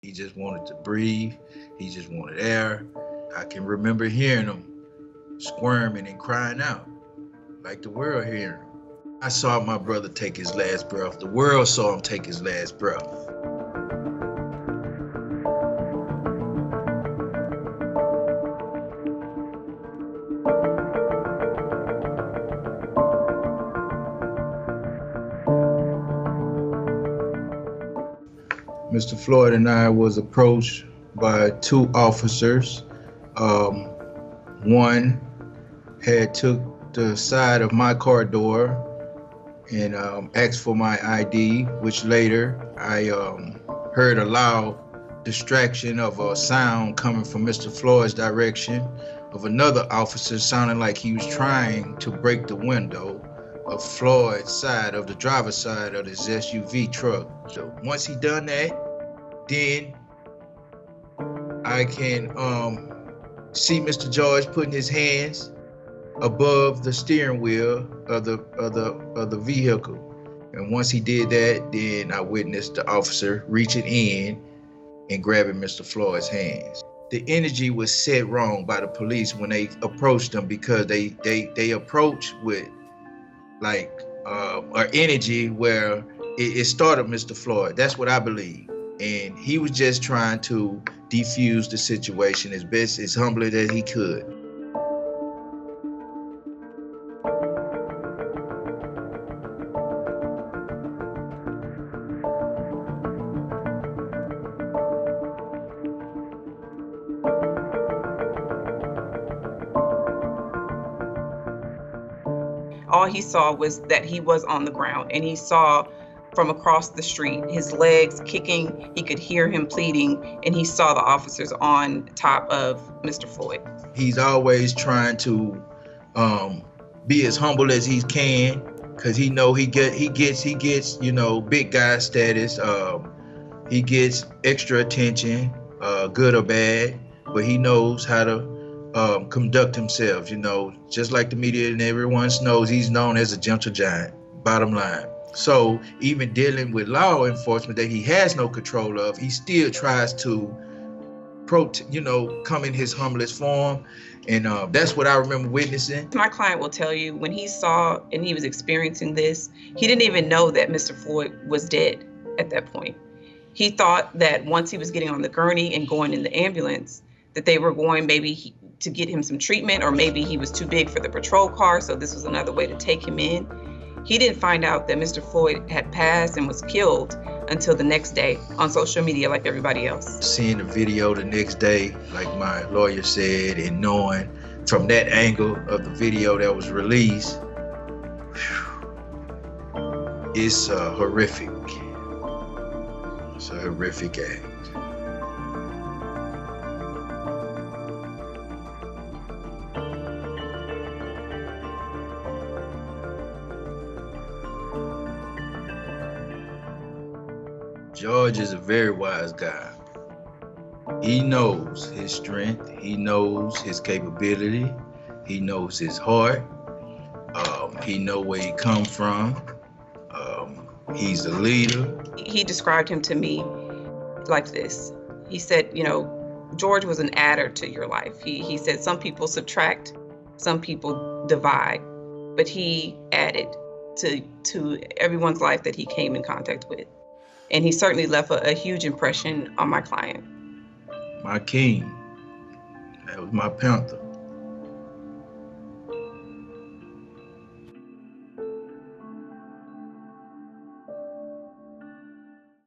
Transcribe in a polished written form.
He just wanted to breathe. He just wanted air. I can remember hearing him squirming and crying out like the world hearing him. I saw my brother take his last breath. The world saw him take his last breath. Mr. Floyd and I was approached by two officers. One had took the side of my car door and asked for my ID, which later I heard a loud distraction of a sound coming from Mr. Floyd's direction of another officer sounding like he was trying to break the window of Floyd's side, of the driver's side of this SUV truck. So once he done that, then I can see Mr. George putting his hands above the steering wheel of the vehicle. And once he did that, then I witnessed the officer reaching in and grabbing Mr. Floyd's hands. The energy was set wrong by the police when they approached them, because they approached with like an energy where it started Mr. Floyd. That's what I believe. And he was just trying to defuse the situation as best, as humbly as he could. All he saw was that he was on the ground, and he saw from across the street his legs kicking. He could hear him pleading, and he saw the officers on top of Mr. Floyd. He's always trying to be as humble as he can, because he know he gets big guy status. He gets extra attention, good or bad, but he knows how to conduct himself, just like the media and everyone knows. He's known as a gentle giant, bottom line. So even dealing with law enforcement that he has no control of, he still tries to come in his humblest form. And that's what I remember witnessing. My client will tell you, when he saw and he was experiencing this, he didn't even know that Mr. Floyd was dead at that point. He thought that once he was getting on the gurney and going in the ambulance, that they were going maybe to get him some treatment, or maybe he was too big for the patrol car, so this was another way to take him in. He didn't find out that Mr. Floyd had passed and was killed until the next day on social media, like everybody else. Seeing the video the next day, like my lawyer said, and knowing from that angle of the video that was released, it's horrific. It's a horrific act. George is a very wise guy. He knows his strength. He knows his capability. He knows his heart. He knows where he come from. He's a leader. He described him to me like this. He said, George was an adder to your life. He said some people subtract, some people divide, but he added to everyone's life that he came in contact with. And he certainly left a huge impression on my client. My king. That was my panther.